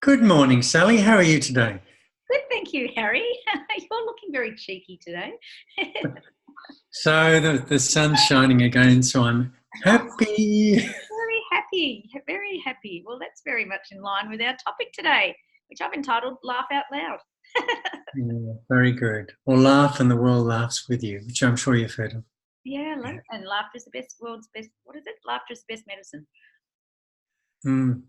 Good morning, Sally. How are you today? Good, thank you, Harry. You're looking very cheeky today. So the sun's shining again, so I'm happy. Very happy, very happy. Well, that's very much in line with our topic today, which I've entitled Laugh Out Loud. Yeah, very good. Or laugh and the world laughs with you, which I'm sure you've heard of. Yeah, Yeah. and laughter is the best, world's best, what is it? Laughter is the best medicine. Mm.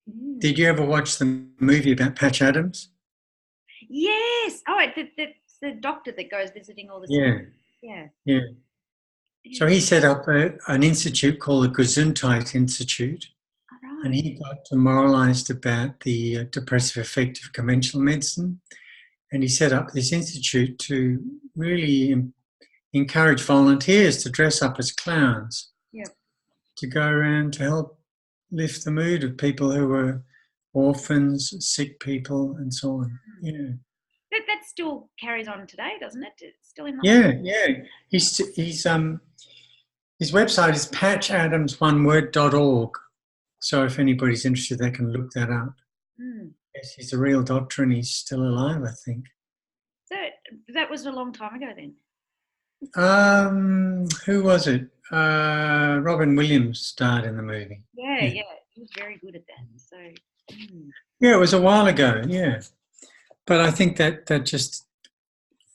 Mm. Did you ever watch the movie about Patch Adams? Yes. Oh, it's the doctor that goes visiting all the sick. Yeah, Yeah. yeah. So Yeah. he set up an institute called the Gesundheit Institute, All and right. he got demoralised about the depressive effect of conventional medicine. And he set up this institute to really encourage volunteers to dress up as clowns Yep. to go around to help lift the mood of people who were orphans, sick people, and so on. Yeah, That still carries on today, doesn't it? It's still in the hospital. yeah. He's his website is patchadamsoneword.org. So if anybody's interested, they can look that up. Mm. Yes, he's a real doctor and he's still alive, I think. So that was a long time ago then. Who was it? Robin Williams starred in the movie. Yeah, Yeah. yeah, he was very good at that. So, Yeah, it was a while ago. Yeah, but I think that just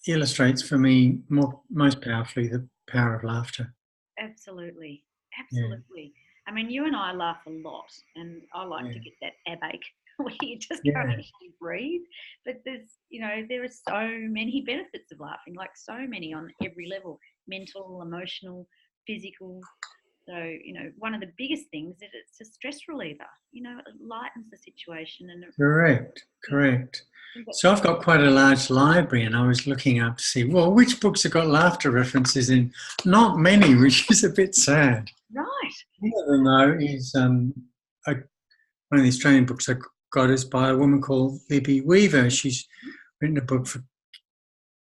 illustrates for me most powerfully the power of laughter. absolutely, Yeah, absolutely. I mean, you and I laugh a lot, and I like to yeah, get that ab ache where you just can't yeah. actually breathe. But there are so many benefits of laughing, like so many on every level: mental, emotional, physical. So, one of the biggest things is it's a stress reliever. It lightens the situation, and Correct, yeah, correct. we've got So I've got quite a large library, and I was looking up to see which books have got laughter references in. Not many, which is a bit sad. right. One of them though is a, one of the Australian books I got is by a woman called Libby Weaver. She's written a book for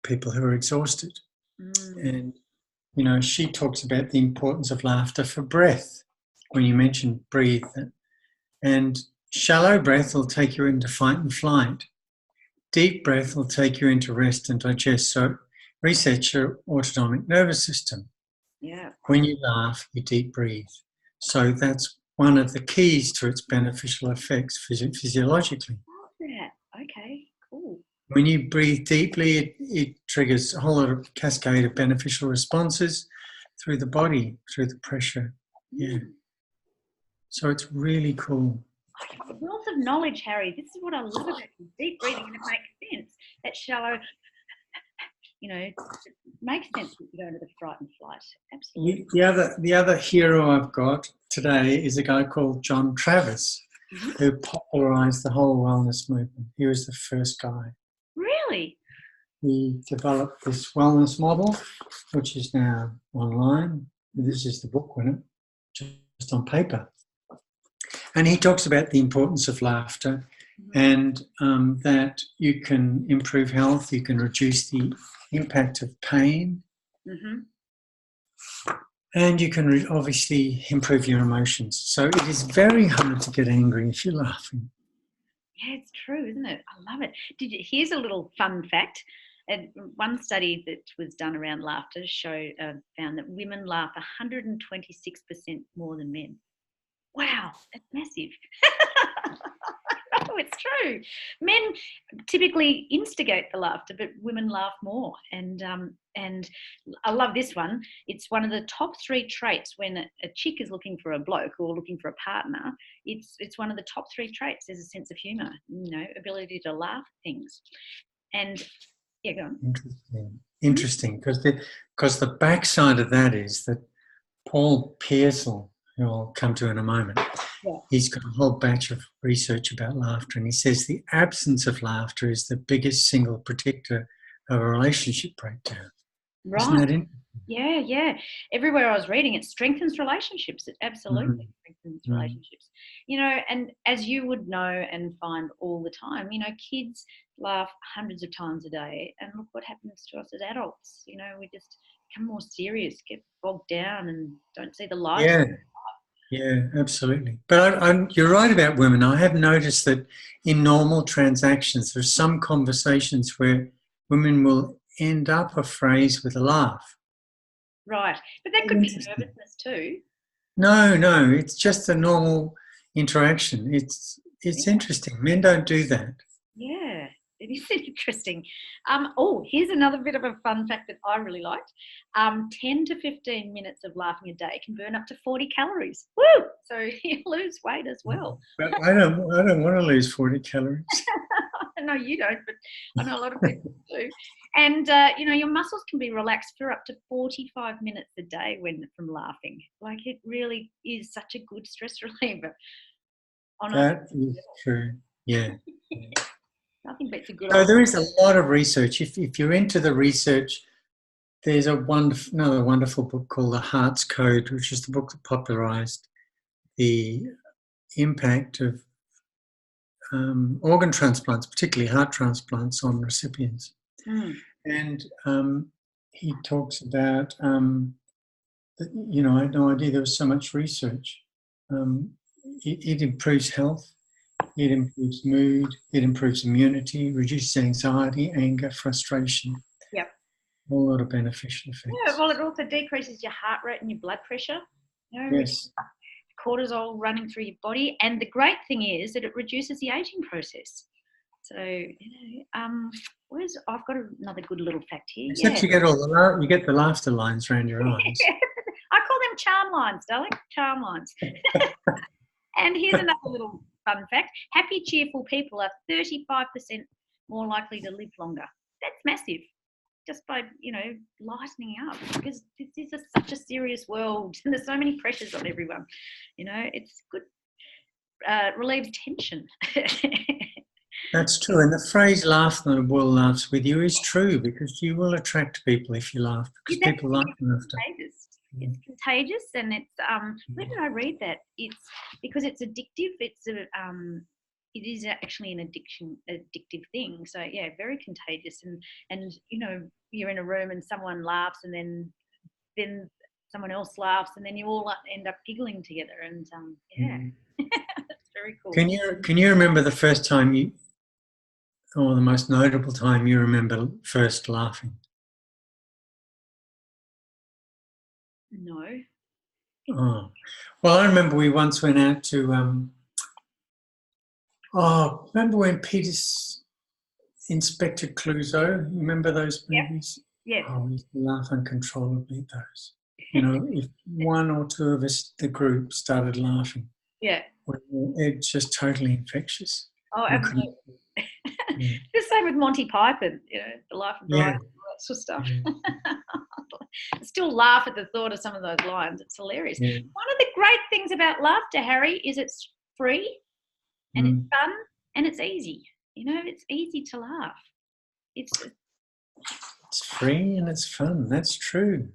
people who are exhausted. Mm, And, she talks about the importance of laughter for breath. When you mentioned breathe, and shallow breath will take you into fight and flight. Deep breath will take you into rest and digest. So, resets your autonomic nervous system. yeah. When you laugh, you deep breathe. So, that's one of the keys to its beneficial effects physiologically. Love that. Okay, cool. When you breathe deeply, it triggers a whole lot of cascade of beneficial responses through the body, through the pressure. Yeah. Mm. So it's really cool. A wealth of knowledge, Harry. This is what I love about you. Deep breathing, and it makes sense. That shallow, it makes sense that you go into the fright and flight. Absolutely. The other hero I've got today is a guy called John Travis, Hmm. who popularized the whole wellness movement. He was the first guy. Really? He developed this wellness model, which is now online. Hmm. This is the book winner, just on paper. And he talks about the importance of laughter and that you can improve health, you can reduce the impact of pain, Hmm. and you can obviously improve your emotions. So it is very hard to get angry if you're laughing. Yeah, it's true, isn't it? I love it. Here's a little fun fact. One study that was done around laughter found that women laugh 126% more than men. Wow, that's massive. No, it's true. Men typically instigate the laughter, but women laugh more. And I love this one. It's one of the top three traits when a chick is looking for a bloke or looking for a partner. It's one of the top three traits. There's a sense of humour, ability to laugh at things. And yeah, go on. Mm-hmm. Interesting, because the backside of that is that Paul Pearsall, who I'll come to in a moment, Yeah. he's got a whole batch of research about laughter, and he says the absence of laughter is the biggest single predictor of a relationship breakdown. Isn't Right. that interesting? Yeah, yeah. Everywhere I was reading, it strengthens relationships. It absolutely Mm, strengthens mm. relationships. And as you would know and find all the time, kids laugh hundreds of times a day. And look what happens to us as adults. We just become more serious, get bogged down, and don't see the light. Yeah, Yeah, absolutely. But you're right about women. I have noticed that in normal transactions, there's some conversations where women will end up a phrase with a laugh. Right. But that could be Interesting. nervousness too. No, no, it's just a normal interaction. It's Yeah. interesting. Men don't do that. Yeah, it is interesting. Oh, here's another bit of a fun fact that I really liked. 10 to 15 minutes of laughing a day can burn up to 40 calories. Woo! So you lose weight as well. But I don't want to lose 40 calories. I know you don't, but I know a lot of people do. And, your muscles can be relaxed for up to 45 minutes a day from laughing. Like, it really is such a good stress reliever. On a That is true. Yeah. Nothing beats a good So old. there is a lot of research. If you're into the research, there's another wonderful book called The Heart's Code, which is the book that popularised the impact of organ transplants, particularly heart transplants, on recipients. Mm. And he talks about, I had no idea there was so much research. It improves health, it improves mood, it improves immunity, reduces anxiety, anger, frustration. Yep. A whole lot of beneficial Yeah, effects. well, it also decreases your heart rate and your blood pressure. Yes. Cortisol running through your body. And the great thing is that it reduces the aging process. So, I've got another good little fact here. Except Yeah. you get the laughter lines around your eyes. I call them charm lines, darling. Charm lines. And here's another little fun fact. Happy, cheerful people are 35% more likely to live longer. That's massive. Just by, lightening up, because this is such a serious world and there's so many pressures on everyone. It's good, relieves tension. That's true. And the phrase laugh and the world laughs with you is true, because you will attract people if you laugh, because It's people like laughter. contagious. It's contagious, and it's where did I read that? It's because it's addictive. It is actually an addictive thing. So yeah, very contagious. And you're in a room and someone laughs, and then someone else laughs, and then you all end up giggling together. And it's very cool. Can you remember the first time or the most notable time you remember first laughing? No. Oh, well, I remember we once went out to. Remember when Peter's Inspector Clouseau? Remember those movies? Yeah. Oh, we used to laugh uncontrollably at those. If one or two of us, the group, started laughing, Yeah. it's just totally infectious. Oh, absolutely. The same with Monty Python, The Life of Brian, all that sort of stuff. Yeah. I still laugh at the thought of some of those lines. It's hilarious. Yeah. One of the great things about laughter, Harry, is it's free and it's fun and it's easy. It's easy to laugh. It's free and it's fun. That's true.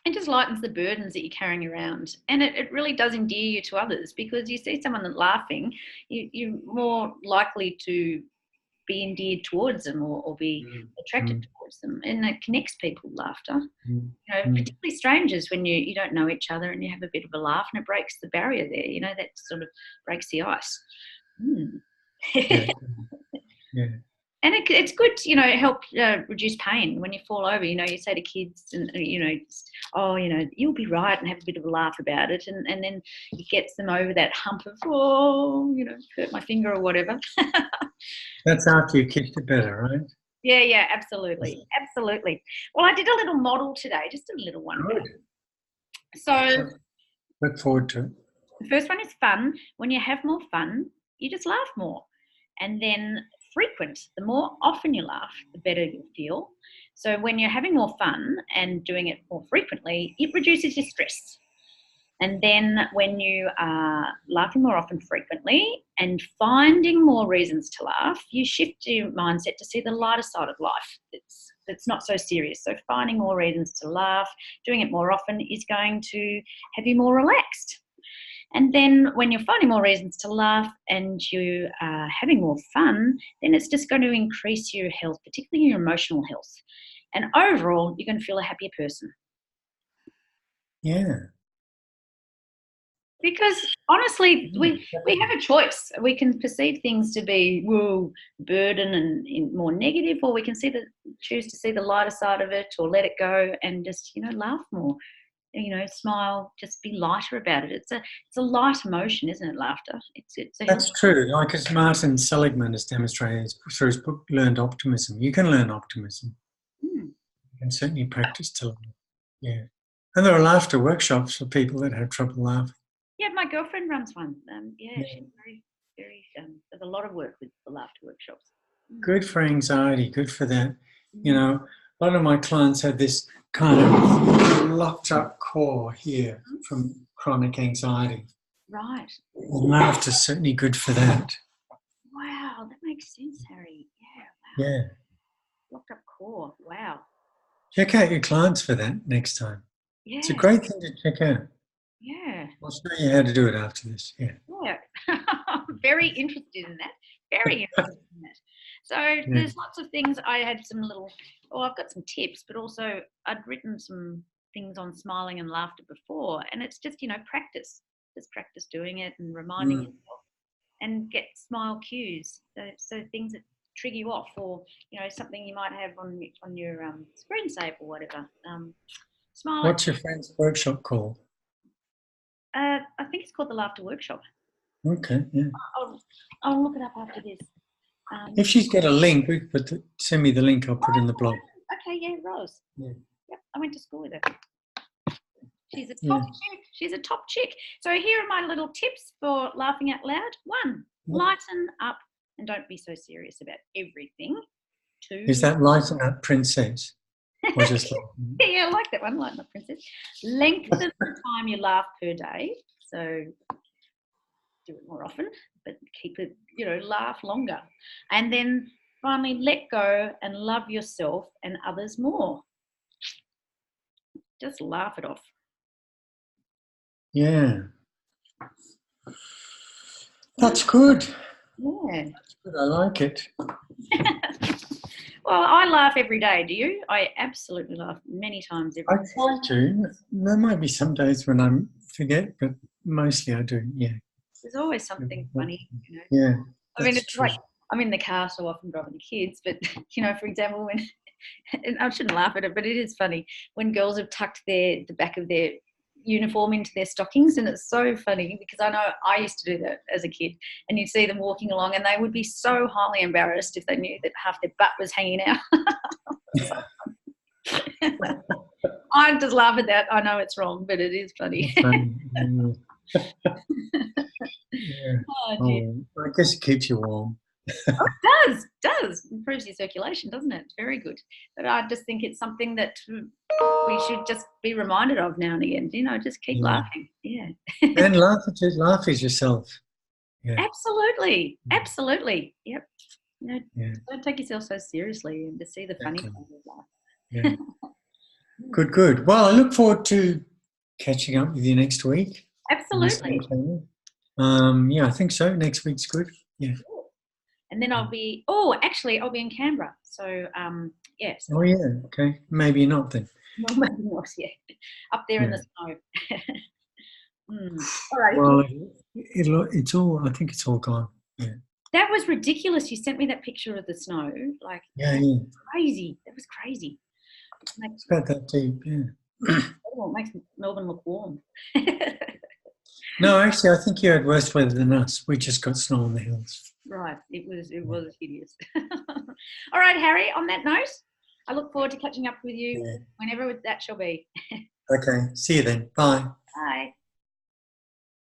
It just lightens the burdens that you're carrying around, and it really does endear you to others, because you see someone laughing, you're more likely to be endeared towards them, or be attracted towards them, and it connects people, laughter. Particularly strangers, when you don't know each other and you have a bit of a laugh, and it breaks the barrier there. That sort of breaks the ice. Yeah. And it's good to, help reduce pain when you fall over. You say to kids, and you'll be right, and have a bit of a laugh about it, and then it gets them over that hump of hurt my finger or whatever. That's after you kicked it better, right? Yeah, absolutely. Well, I did a little model today, just a little one. Good. So look forward to it. The first one is fun. When you have more fun, you just laugh more. And then frequent, the more often you laugh, the better you feel. So when you're having more fun and doing it more frequently, it reduces your stress. And then when you are laughing more often frequently and finding more reasons to laugh, you shift your mindset to see the lighter side of life. It's not so serious. So finding more reasons to laugh, doing it more often, is going to have you more relaxed. And then when you're finding more reasons to laugh and you are having more fun, then it's just going to increase your health, particularly your emotional health. And overall, you're going to feel a happier person. Yeah. Because honestly, we have a choice. We can perceive things to be burden and more negative, or we can choose to see the lighter side of it, or let it go and just laugh more. Smile, just be lighter about it. It's a light emotion, isn't it? Laughter. It's a That's true. Like as Martin Seligman has demonstrated through his book Learned Optimism, you can learn optimism. You can certainly practice to learn. Yeah. And there are laughter workshops for people that have trouble laughing. Yeah, my girlfriend runs one. She's very, very. Does a lot of work with the laughter workshops. Good for anxiety. Good for that. A lot of my clients have this kind of locked up core here from chronic anxiety. Right. And laughter's certainly good for that. Wow, that makes sense, Harry. Yeah. Wow. Yeah. Locked up core. Wow. Check out your clients for that next time. Yeah. It's a great thing to check out. Yeah. I'll show you how to do it after this. Yeah. Yeah. I'm very interested in that. Very interested in that. So there's lots of things. I had I've got some tips, but also I'd written some things on smiling and laughter before. And it's just, practice. Just practice doing it and reminding yourself and get smile cues. So things that trigger you off, or, something you might have on your screensaver or whatever. Smile. What's your friend's workshop called? I think it's called the Laughter Workshop. Okay, yeah. I'll look it up after this. If she's got a link, send me the link. I'll put in the blog. Okay, yeah, Rose. Yeah. Yep, I went to school with her. She's a top chick. She's a top chick. So here are my little tips for laughing out loud. 1, lighten up and don't be so serious about everything. 2. Is that lighten up, princess? Or just yeah, I like that one, lighten up, princess. Lengthen the time you laugh per day. So do it more often, but keep it, laugh longer. And then finally, let go and love yourself and others more. Just laugh it off. Yeah. That's good. Yeah. That's good. I like it. Well, I laugh every day. Do you? I absolutely laugh many times every day. I try to. There might be some days when I forget, but mostly I do, yeah. There's always something funny, Yeah. I mean, it's like I'm in the car so often driving the kids, but, for example, when, and I shouldn't laugh at it, but it is funny when girls have tucked the back of their uniform into their stockings, and it's so funny because I know I used to do that as a kid, and you'd see them walking along and they would be so highly embarrassed if they knew that half their butt was hanging out. I just laugh at that. I know it's wrong, but it is funny. Yeah. I guess it keeps you warm. It does. Improves your circulation, doesn't it? It's very good. But I just think it's something that we should just be reminded of now and again. Just keep laughing. Yeah. And laugh at yourself. Yeah. Absolutely. Absolutely. Yep. Don't take yourself so seriously and just see the funny side of life. Yeah. Good. Well, I look forward to catching up with you next week. Absolutely. I think so. Next week's good. Yeah. And then I'll be in Canberra. So, yes. Oh, yeah. Okay. Maybe not then. Well, maybe not, yeah. Up there in the snow. All right. Well, I think it's all gone. Yeah. That was ridiculous. You sent me that picture of the snow. Like, crazy. That was crazy. It's about that deep, yeah. It makes Melbourne look warm. No, actually, I think you had worse weather than us. We just got snow on the hills. Right. It was hideous. All right, Harry, on that note, I look forward to catching up with you whenever that shall be. Okay. See you then. Bye. Bye.